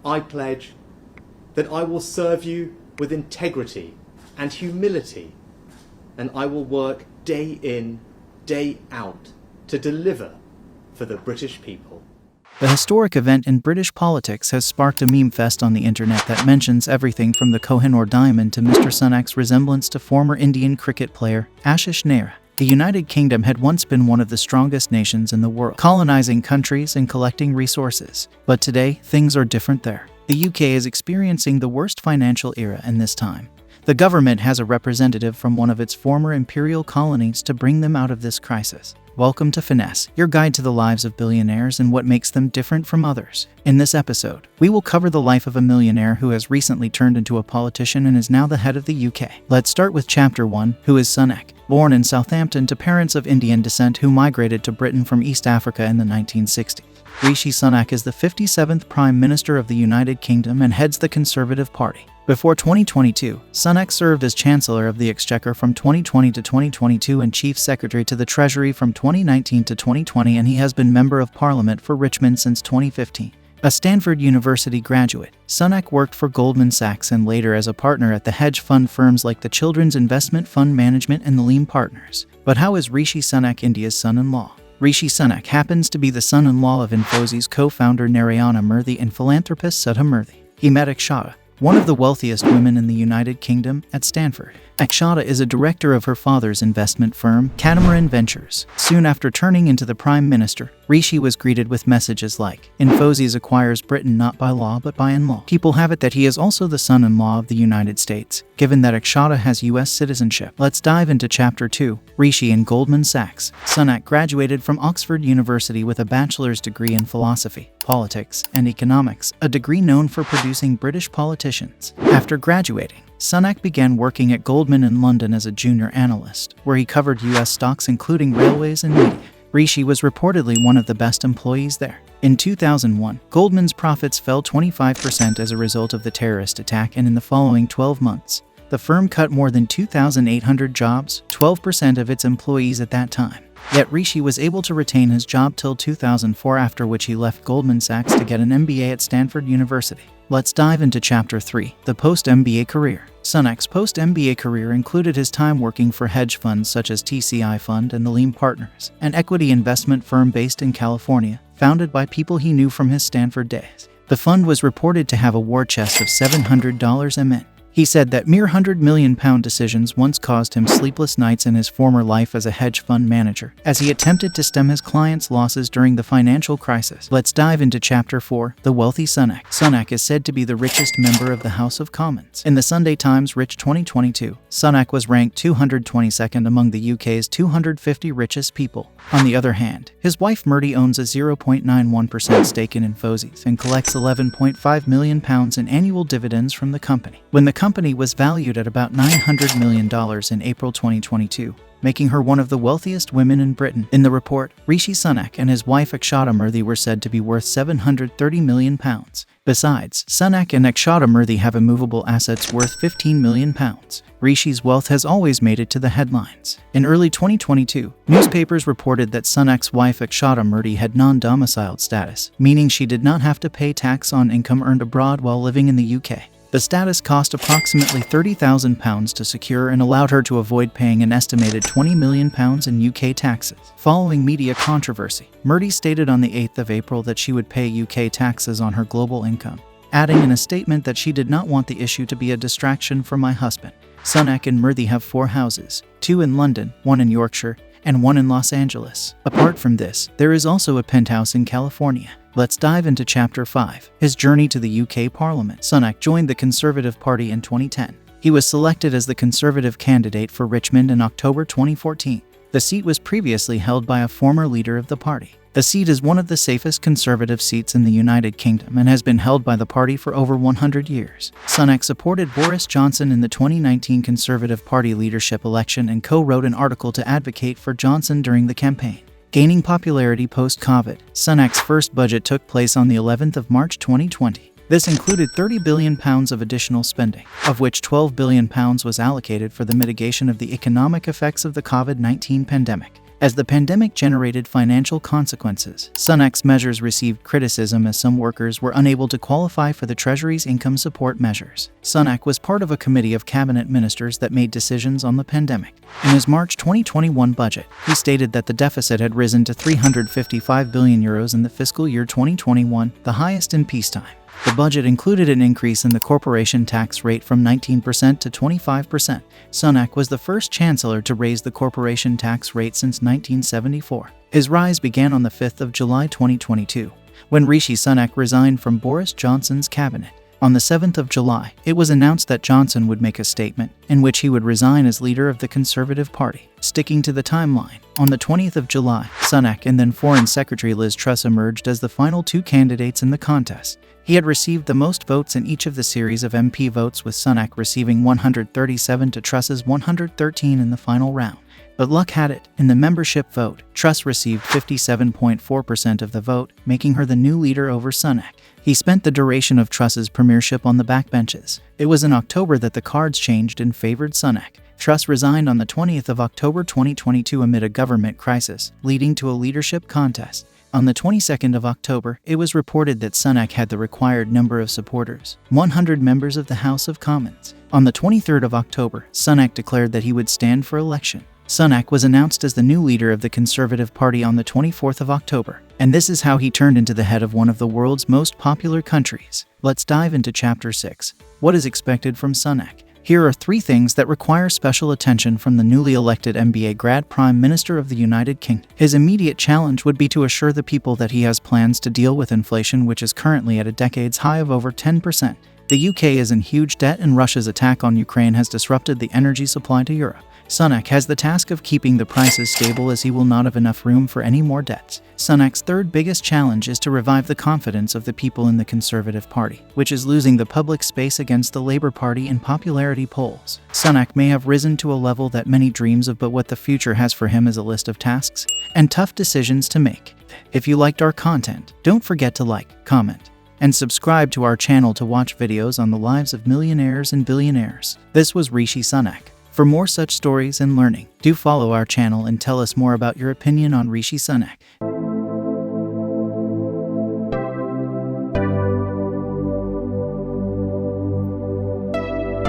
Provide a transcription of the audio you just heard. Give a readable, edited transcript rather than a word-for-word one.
I pledge that I will serve you with integrity and humility, and I will work day in, day out to deliver for the British people. The historic event in British politics has sparked a meme fest on the internet that mentions everything from the Kohinoor diamond to Mr. Sunak's resemblance to former Indian cricket player Ashish Nehra. The United Kingdom had once been one of the strongest nations in the world, colonizing countries and collecting resources. But today, things are different there. The UK is experiencing the worst financial era in this time. The government has a representative from one of its former imperial colonies to bring them out of this crisis. Welcome to Finesse, your guide to the lives of billionaires and what makes them different from others. In this episode, we will cover the life of a millionaire who has recently turned into a politician and is now the head of the UK. Let's start with Chapter 1, who is Sunak. Born in Southampton to parents of Indian descent who migrated to Britain from East Africa in the 1960s. Rishi Sunak is the 57th Prime Minister of the United Kingdom and heads the Conservative Party. Before 2022, Sunak served as Chancellor of the Exchequer from 2020 to 2022 and Chief Secretary to the Treasury from 2019 to 2020, and he has been Member of Parliament for Richmond since 2015. A Stanford University graduate, Sunak worked for Goldman Sachs and later as a partner at the hedge fund firms like the Children's Investment Fund Management and the Lean Partners. But how is Rishi Sunak India's son-in-law? Rishi Sunak happens to be the son-in-law of Infosys co-founder Narayana Murthy and philanthropist Sudha Murthy. He met Akshata, one of the wealthiest women in the United Kingdom, at Stanford. Akshata is a director of her father's investment firm, Catamaran Ventures. Soon after turning into the Prime Minister, Rishi was greeted with messages like, Infosys acquires Britain not by law but by in-law. People have it that he is also the son-in-law of the United States, given that Akshata has US citizenship. Let's dive into Chapter 2, Rishi and Goldman Sachs. Sunak graduated from Oxford University with a bachelor's degree in philosophy, politics, and economics, a degree known for producing British politicians. After graduating, Sunak began working at Goldman in London as a junior analyst, where he covered US stocks including railways and media. Rishi was reportedly one of the best employees there. In 2001, Goldman's profits fell 25% as a result of the terrorist attack, and in the following 12 months, the firm cut more than 2,800 jobs, 12% of its employees at that time. Yet Rishi was able to retain his job till 2004, after which he left Goldman Sachs to get an MBA at Stanford University. Let's dive into Chapter 3, the Post MBA Career. Sunak's Post MBA career included his time working for hedge funds such as TCI Fund and the Lean Partners, an equity investment firm based in California, founded by people he knew from his Stanford days. The fund was reported to have a war chest of $700 a mint. He said that mere £100 million decisions once caused him sleepless nights in his former life as a hedge fund manager, as he attempted to stem his clients' losses during the financial crisis. Let's dive into Chapter 4, the Wealthy Sunak. Sunak is said to be the richest member of the House of Commons. In the Sunday Times Rich 2022, Sunak was ranked 222nd among the UK's 250 richest people. On the other hand, his wife Murthy owns a 0.91% stake in Infosys and collects £11.5 million in annual dividends from the company. When the company was valued at about $900 million in April 2022, making her one of the wealthiest women in Britain. In the report, Rishi Sunak and his wife Akshata Murthy were said to be worth £730 million. Besides, Sunak and Akshata Murthy have immovable assets worth £15 million. Rishi's wealth has always made it to the headlines. In early 2022, newspapers reported that Sunak's wife Akshata Murthy had non-domiciled status, meaning she did not have to pay tax on income earned abroad while living in the UK. The status cost approximately £30,000 to secure and allowed her to avoid paying an estimated £20 million in UK taxes. Following media controversy, Murthy stated on the 8th of April that she would pay UK taxes on her global income, adding in a statement that she did not want the issue to be a distraction for my husband. Sunak and Murthy have 4 houses, 2 in London, 1 in Yorkshire, and 1 in Los Angeles. Apart from this, there is also a penthouse in California. Let's dive into Chapter 5, his journey to the UK Parliament. Sunak joined the Conservative Party in 2010. He was selected as the Conservative candidate for Richmond in October 2014. The seat was previously held by a former leader of the party. The seat is one of the safest Conservative seats in the United Kingdom and has been held by the party for over 100 years. Sunak supported Boris Johnson in the 2019 Conservative Party leadership election and co-wrote an article to advocate for Johnson during the campaign. Gaining popularity post-COVID, Sunak's first budget took place on the 11th of March 2020. This included £30 billion of additional spending, of which £12 billion was allocated for the mitigation of the economic effects of the COVID-19 pandemic. As the pandemic generated financial consequences, Sunak's measures received criticism as some workers were unable to qualify for the Treasury's income support measures. Sunak was part of a committee of cabinet ministers that made decisions on the pandemic. In his March 2021 budget, he stated that the deficit had risen to €355 billion in the fiscal year 2021, the highest in peacetime. The budget included an increase in the corporation tax rate from 19% to 25%. Sunak was the first chancellor to raise the corporation tax rate since 1974. His rise began on the 5th of July 2022, when Rishi Sunak resigned from Boris Johnson's cabinet. On the 7th of July, it was announced that Johnson would make a statement in which he would resign as leader of the Conservative Party. Sticking to the timeline, on the 20th of July, Sunak and then Foreign Secretary Liz Truss emerged as the final two candidates in the contest. He had received the most votes in each of the series of MP votes, with Sunak receiving 137 to Truss's 113 in the final round. But luck had it. In the membership vote, Truss received 57.4% of the vote, making her the new leader over Sunak. He spent the duration of Truss's premiership on the backbenches. It was in October that the cards changed and favored Sunak. Truss resigned on the 20th of October 2022 amid a government crisis, leading to a leadership contest. On the 22nd of October, it was reported that Sunak had the required number of supporters, 100 members of the House of Commons. On the 23rd of October, Sunak declared that he would stand for election. Sunak was announced as the new leader of the Conservative Party on the 24th of October, and this is how he turned into the head of one of the world's most popular countries. Let's dive into Chapter 6. What is expected from Sunak? Here are 3 things that require special attention from the newly elected MBA grad Prime Minister of the United Kingdom. His immediate challenge would be to assure the people that he has plans to deal with inflation, which is currently at a decade's high of over 10%. The UK is in huge debt, and Russia's attack on Ukraine has disrupted the energy supply to Europe. Sunak has the task of keeping the prices stable, as he will not have enough room for any more debts. Sunak's third biggest challenge is to revive the confidence of the people in the Conservative Party, which is losing the public space against the Labour Party in popularity polls. Sunak may have risen to a level that many dreams of, but what the future has for him is a list of tasks and tough decisions to make. If you liked our content, don't forget to like, comment, and subscribe to our channel to watch videos on the lives of millionaires and billionaires. This was Rishi Sunak. For more such stories and learning, do follow our channel and tell us more about your opinion on Rishi Sunak.